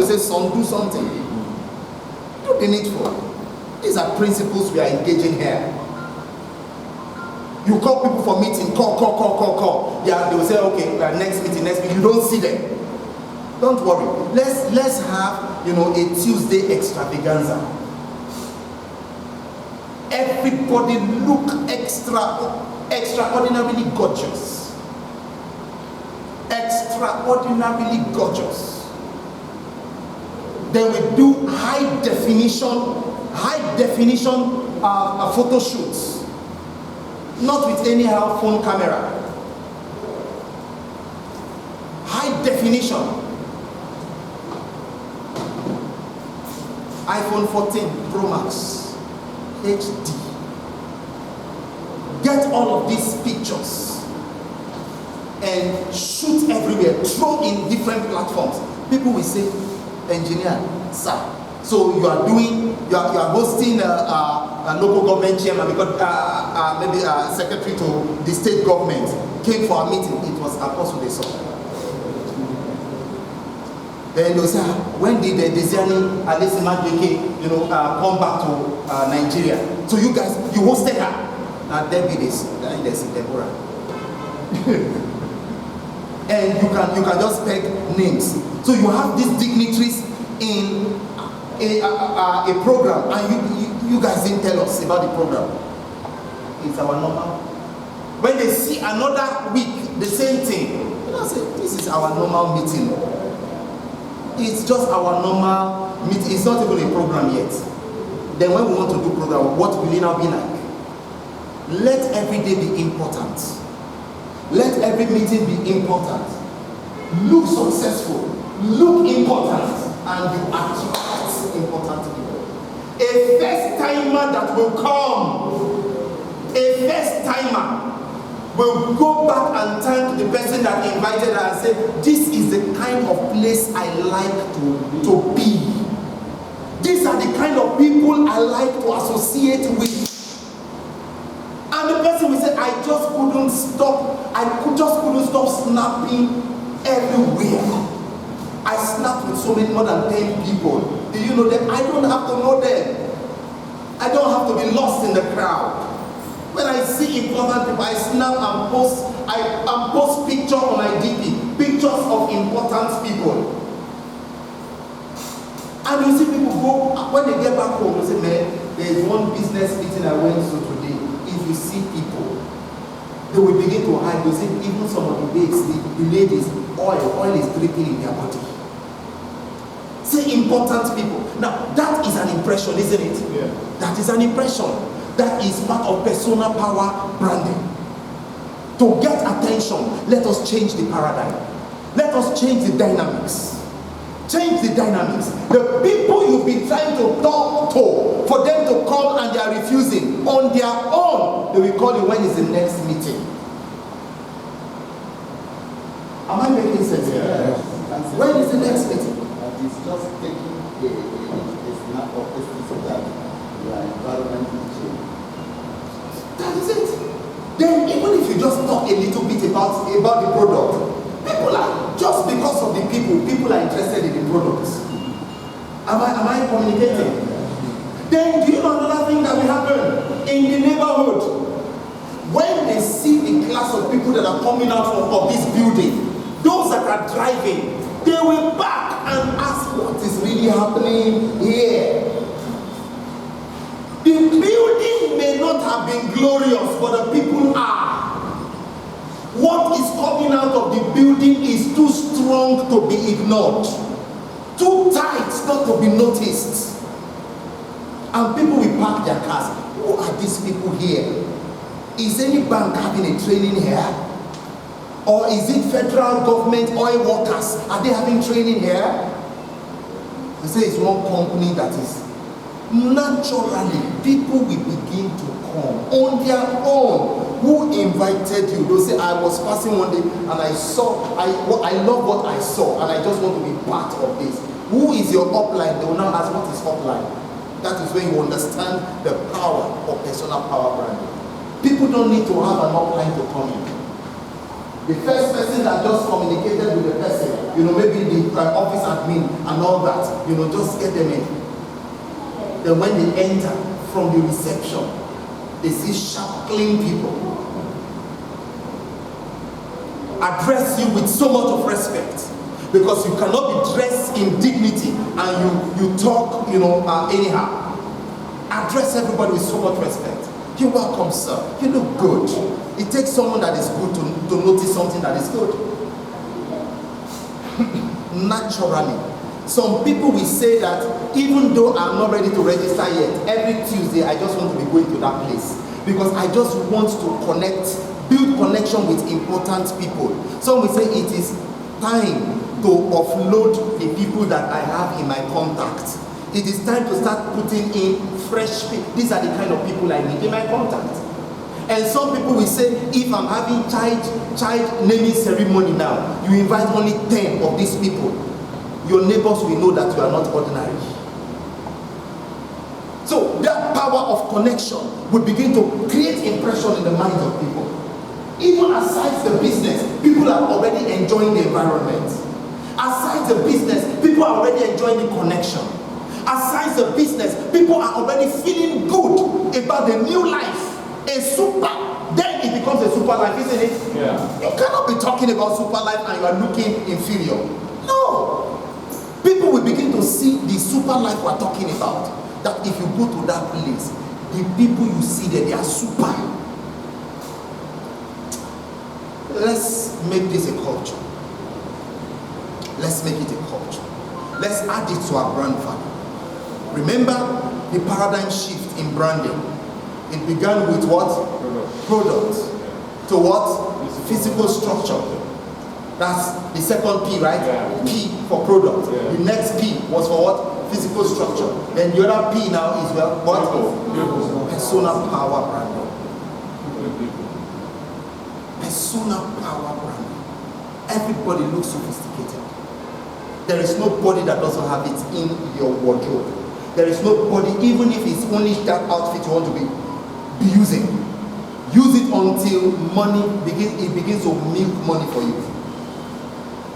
say, son, do something. Do the needful. These are principles we are engaging here. You call people for meeting, call. Yeah, they will say, okay, next meeting. You don't see them. Don't worry. Let's have, a Tuesday extravaganza. Everybody look extraordinarily gorgeous. Extraordinarily gorgeous. Then we do high definition photo shoots. Not with anyhow phone camera. High definition. iPhone 14 Pro Max HD. Get all of these pictures and shoot everywhere. Throw in different platforms. People will say, engineer, sir. So you are hosting a local government chairman because maybe a secretary to the state government came for a meeting. It was Apostle they saw. Then they say, when did the Desiani Alesima JK, come back to Nigeria? So you guys, you hosted her. Now there be this, there's Deborah. And you can just peg names. So you have these dignitaries in a program, and you guys didn't tell us about the program. It's our normal. When they see another week, the same thing, say, this is our normal meeting. It's just our normal meeting. It's not even a program yet. Then when we want to do program, what will it now be like? Let every day be important. Let every meeting be important. Look successful. Look important. And you attract important people. A first timer that will come. A first timer will go back and thank the person that invited her and say, this is the kind of place I like to be. These are the kind of people I like to associate with. And the person will say, I just couldn't stop snapping everywhere. I snapped with so many, more than 10 people. Do you know them? I don't have to know them. I don't have to be lost in the crowd. When I see important people, I snap and post. I post pictures on my DP, pictures of important people. And you see people go, when they get back home, they say, man, there is one business meeting I went to today. If you see people, they will begin to hide. They say, even some of the ladies, oil is dripping in their body. Say important people. Now, that is an impression, isn't it? Yeah. That is an impression. That is part of personal power branding. To get attention, let us change the paradigm. Let us change the dynamics. Change the dynamics. The people you've been trying to talk to, for them to come and they are refusing, on their own, they will call you when is the next meeting. Am I making sense here? Yes. When is the next meeting? It's just taking a snap of this so that your environment will change. That is it. Then even if you just talk a little bit about the product, people are, just because of the people are interested in the products. Am I communicating? Then do you know another thing that will happen in the neighborhood? When they see the class of people that are coming out of this building, those that are driving, they will back and ask what is really happening here. The building may not have been glorious, but the people are. What is coming out of the building is too strong to be ignored, too tight not to be noticed. And people will park their cars. Who are these people here? Is any bank having a training here? Or is it federal government oil workers? Are they having training here? They say it's one company that is naturally, people will begin to come on their own. Who invited you? They'll say, I was passing one day and I love what I saw and I just want to be part of this. Who is your upline? They will now ask, what is upline? That is when you understand the power of personal power branding. People don't need to have an upline to come in. The first person that just communicated with the person, maybe the office admin and all that, just get them in. Then when they enter from the reception, they see sharp, clean people. Address you with so much of respect, because you cannot be dressed in dignity and you talk, anyhow. Address everybody with so much respect. You're welcome, sir. You look good. It takes someone that is good to notice something that is good. Naturally. Some people will say that even though I'm not ready to register yet, every Tuesday I just want to be going to that place because I just want to build connection with important people. Some will say it is time to offload the people that I have in my contact. It is time to start putting in fresh people. These are the kind of people I need in my contact. And some people will say, if I'm having child naming ceremony now, you invite only 10 of these people. Your neighbors will know that you are not ordinary. So that power of connection will begin to create impression in the minds of people. Even aside the business, people are already enjoying the environment. Aside the business, people are already enjoying the connection. Aside the business, people are already feeling good about the new life. Then it becomes a super life, isn't it? Yeah. You cannot be talking about super life and you are looking inferior. No. People will begin to see the super life we're talking about. That if you go to that place, the people you see there, they are super. Let's make this a culture. Let's make it a culture. Let's add it to our brand value. Remember the paradigm shift in branding. It began with what? Product. To what? Physical structure. That's the second P, right? Yeah. P for product. Yeah. The next P was for what? Physical structure. Then the other P now is what? Personal power branding. Personal power branding. Everybody looks sophisticated. There is nobody that doesn't have it in your wardrobe. There is nobody, even if it's only that outfit you want to be using. Use it until it begins to milk money for you.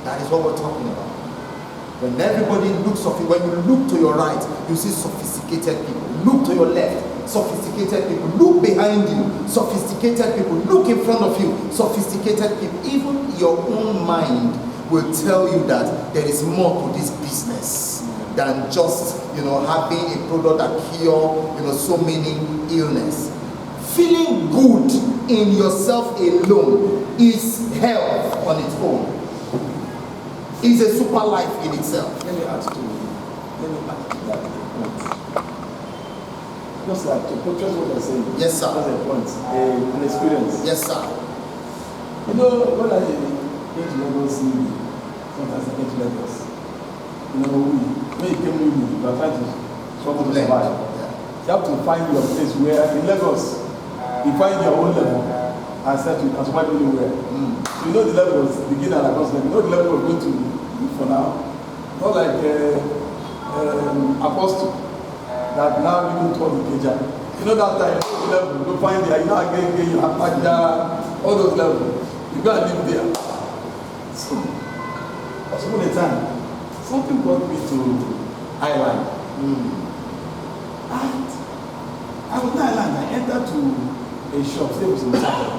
That is what we're talking about. When everybody looks when you look to your right, you see sophisticated people. Look to your left, sophisticated people. Look behind you, sophisticated people. Look in front of you, sophisticated people. Even your own mind will tell you that there is more to this business than just having a product that cure so many illness. Feeling good in yourself alone is health on its own. It's a super life in itself. Let me add to that point. Just like to portray what you're saying. Yes, sir. That's a point. An experience. Yes, sir. When I came to Lagos, sometimes I came to Lagos. When you came with me, you are trying to struggle to survive. Yeah. You have to find your place where in Lagos, you find your own level and set you can survive anywhere. So the level was beginner and across level. The level we're going to for now. Not like Apostle that now we go toward the Keja. That time, the level, you find there, again, you have all those levels. You go and live there. So, once upon a time, something brought me to Ireland. And I was in Ireland, I entered to a shop, say it was in Chapel.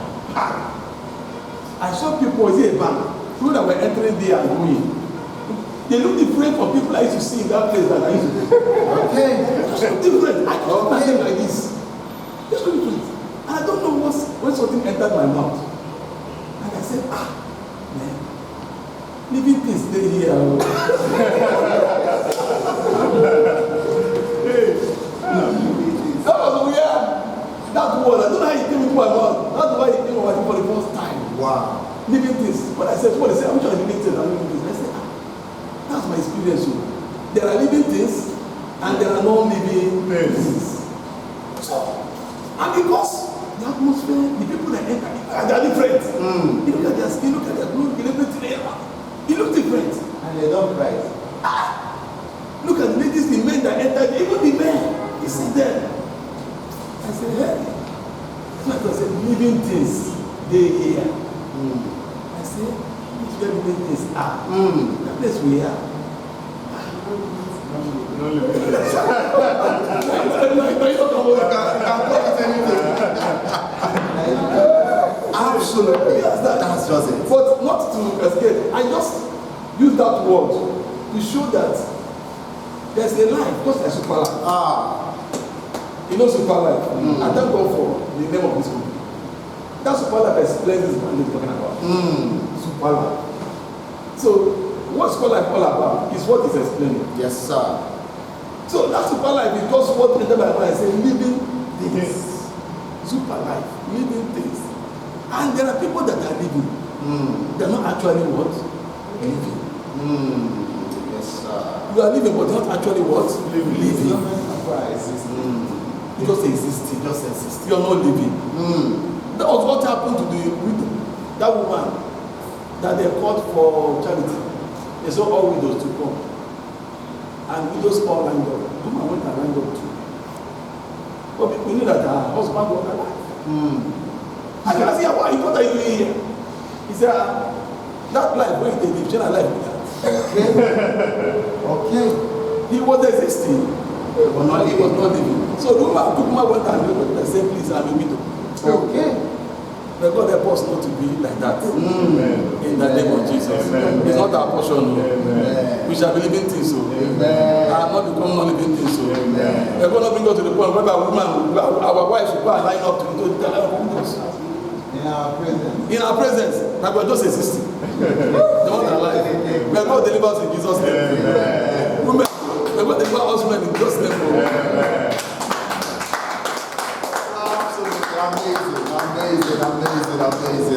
I saw people, was it a bank? People that were entering there and going. They look different from people I used to see in that place that I used to. Okay. Just look different. I don't know them like this. Just look different. And I don't know when something entered my mouth. And I said, man, living things stay here. That was weird. That word, I don't know how it came into my mouth. That's why it came over for the first time. Wow. Living things. When I said, what they say, I'm trying to living things. I'm living things. I said, that's my experience. There are living things and there are non-living things. So, and because the atmosphere, the people that enter, they are different. You look at their skin, look at their clothes, you look different. And they don't cry. Look at the ladies, the men that enter, even the men, you see them. I said, hey. So I said, living things, they here. I say, which very many things are. The place we are. Absolutely. That's just it. But not to escape. I just use that word to show that there's a life, just like super life. You know super life. I thank God for the name of this book. That super life explains this man is talking about. Super life. So what super life all about is what is explaining. Yes, sir. So that super life is just what the Bible is saying, living things. Super life, living things. And there are people that are living. They're not actually what? Living. Yes, sir. You are living, but not actually what? Living. You Just existing. just exist. You are not living. That was what happened to the widow. That woman that they called for charity. They saw all widows to come. And widows all lined up. The woman went and lined up too. But we knew that her husband was alive. And I said, why? What are you doing here? He said, that life where they live, share life with that. Okay. He was existing. He was not living. So the woman went and looked at the same place and a widow. Okay. May God help us not to be like that. In the name of Jesus. It's not our portion. We shall be living things. So. And not become non-living things. So. We're going to bring us to the point where our wife should go and line up to the windows. In our presence, like we're just existing. The one alive. May God deliver us in Jesus' name. Women, may God deliver us in Jesus' name.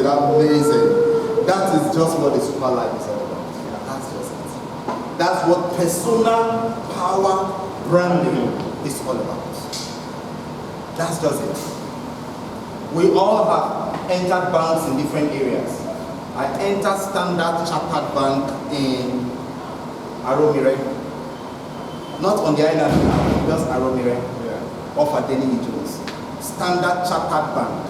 Amazing. That is just what the super life is all about. That's just it. That's what personal power branding is all about. That's just it. We all have entered banks in different areas. I entered Standard Chartered Bank in Aromire. Not on the island now, just Aromire. Off at Denny Jones. Standard Chartered Bank.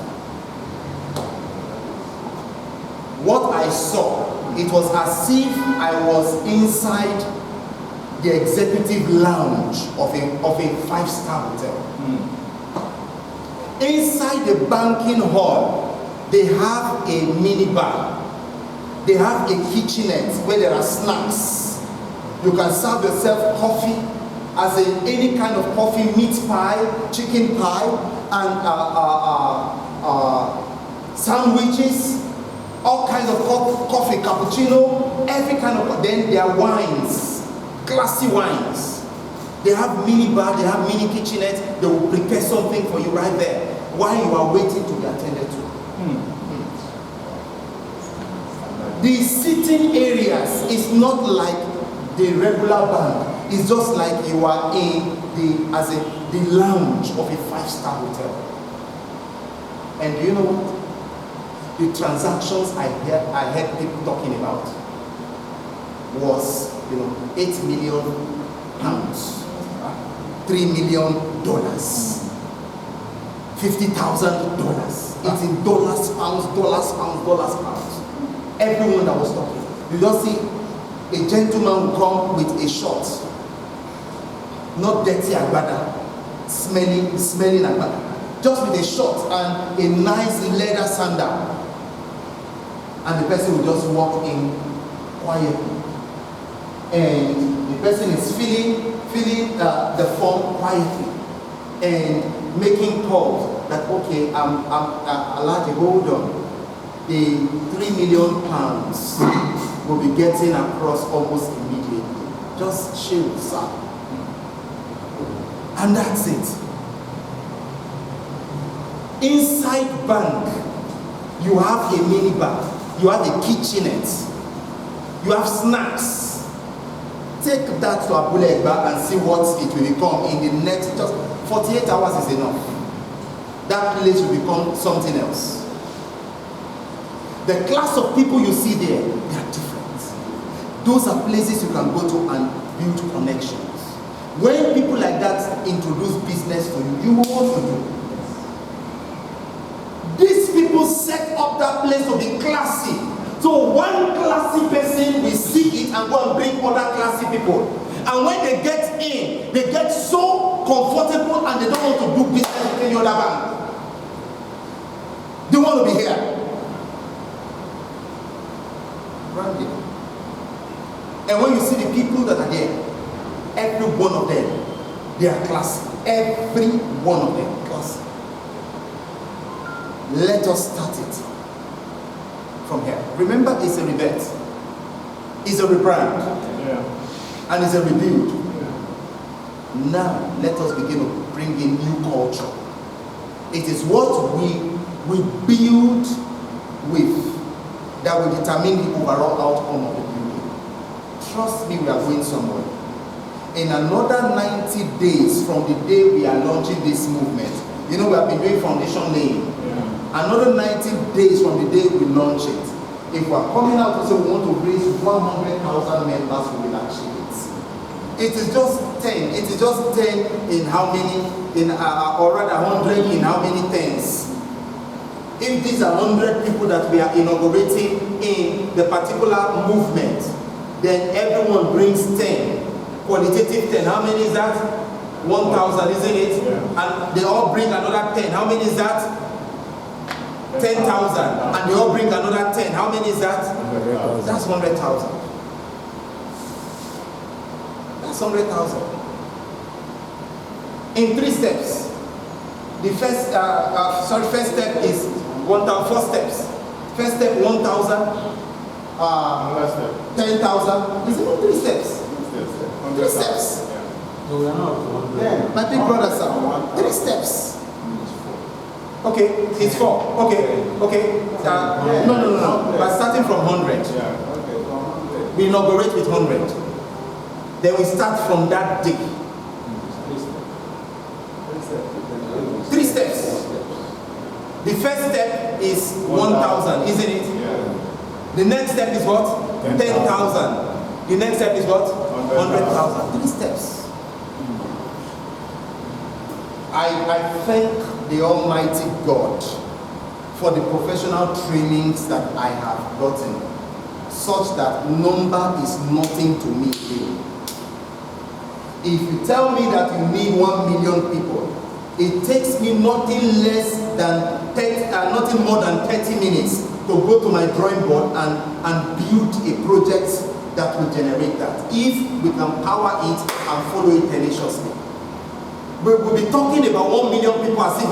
What I saw, it was as if I was inside the executive lounge of a five-star hotel. Inside the banking hall, they have a minibar. They have a kitchenette where there are snacks. You can serve yourself coffee, as in any kind of coffee, meat pie, chicken pie, and sandwiches, all kinds of coffee, cappuccino, every kind of. Then there are wines, classy wines. They have mini bar, they have mini kitchenette. They will prepare something for you right there while you are waiting to be attended to. The sitting areas is not like the regular bank. It's just like you are in the lounge of a five-star hotel. And do you know what? The transactions I heard people talking about was, £8 million, $3 million, $50,000. It's in dollars, pounds. Everyone that was talking, you just see a gentleman will come with a short, not dirty agbada, smelling agbada, just with a short and a nice leather sandal, and the person will just walk in quietly, and the person is filling the form quietly and making calls that, okay, I'm allowed to hold on. The £3 million will be getting across almost immediately. Just chill, sir. And that's it. Inside bank, you have a minibar, you have a kitchenette, you have snacks. Take that to Abule Egba and see what it will become in the next, just 48 hours is enough. That place will become something else. The class of people you see there, they are different. Those are places you can go to and build connections. When people like that introduce business to you, you will want to do. These people set up that place to be classy. So one classy person will see it and go and bring other classy people. And when they get in, they get so comfortable and they don't want to do business with any other bank. They want to be here. Branding. And when you see the people that are there, every one of them, they are classy. Every one of them classy. Let us start it from here. Remember, it's a rebirth, it's a rebrand, and it's a rebuild. Now, let us begin to bring in new culture. It is what we build with that will determine the overall outcome of the building. Trust me, we are going somewhere. In another 90 days from the day we are launching this movement, you know, we have been doing foundation laying. Another 90 days from the day we launch it, if we are coming out to say we want to raise 100,000 members, we will achieve it. It is just 10. It is just 10 in how many, or rather 100 in how many tens. If these are 100 people that we are inaugurating in the particular movement, then everyone brings 10. Qualitative 10. How many is that? 1,000, isn't it? And they all bring another 10. How many is that? 10,000. And they all bring another 10. How many is that? That's 100,000. That's 100,000. In 3 steps. The first, first step is 1,000. 4 steps. First step 1,000. 10,000. It's even 3 steps. 3 steps. No, we are not. My big brother, sir. 3 steps. Okay, it's 4. Okay. No. We're starting from 100. We inaugurate with 100. Then we start from that day. 3 steps. The first step is 1,000, isn't it? The next step is what? 10,000. The next step is what? 100,000. 3 steps. I thank the Almighty God for the professional trainings that I have gotten, such that number is nothing to me here. If you tell me that you need 1 million people, it takes me nothing more than 30 minutes to go to my drawing board and build a project that will generate that. If we can power it and follow it tenaciously. We will be talking about 1 million people as if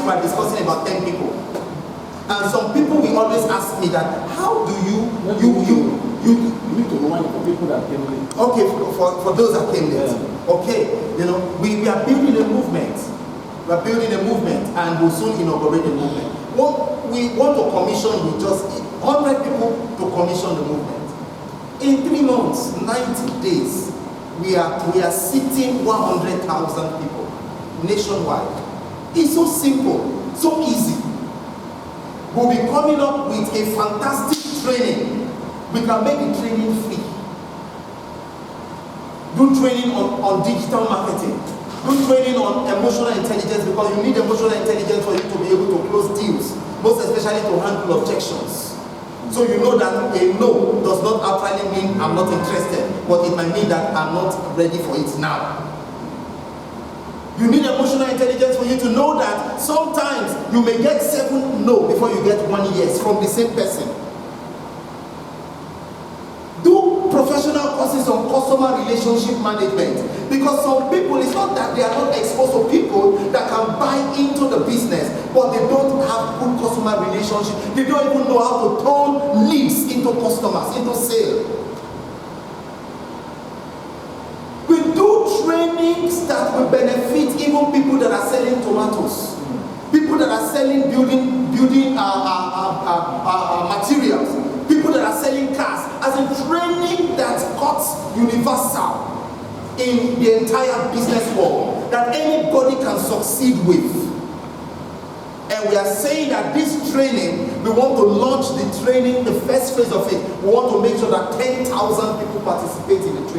we're discussing about 10 people. And some people will always ask me that, how do you need to remind the people that came late. Okay, for those that came late. Yeah. Okay, you know, we are building a movement. We are building a movement and we'll soon inaugurate the movement. What we want to commission with just 100 people to commission the movement. In 3 months, 90 days, we are seating 100,000 people nationwide. It's so simple, so easy. We'll be coming up with a fantastic training. We can make the training free. Do training on digital marketing. Do training on emotional intelligence, because you need emotional intelligence for you to be able to close deals, most especially to handle objections. So you know that a no does not actually mean I'm not interested, but it might mean that I'm not ready for it now. You need emotional intelligence for you to know that sometimes you may get 7 no before you get 1 yes from the same person. Do professional courses on customer relationship management, because some people, it's not that they are not exposed to people that can buy into the business, but they don't have good customer relationship. They don't even know how to turn leads into customers, into sale. We do trainings that will benefit even people that are selling tomatoes, people that are selling building materials, people that are selling cars, as a training that cuts universal in the entire business world, that anybody can succeed with. And we are saying that this training, we want to launch the training, the first phase of it. We want to make sure that 10,000 people participate in the training.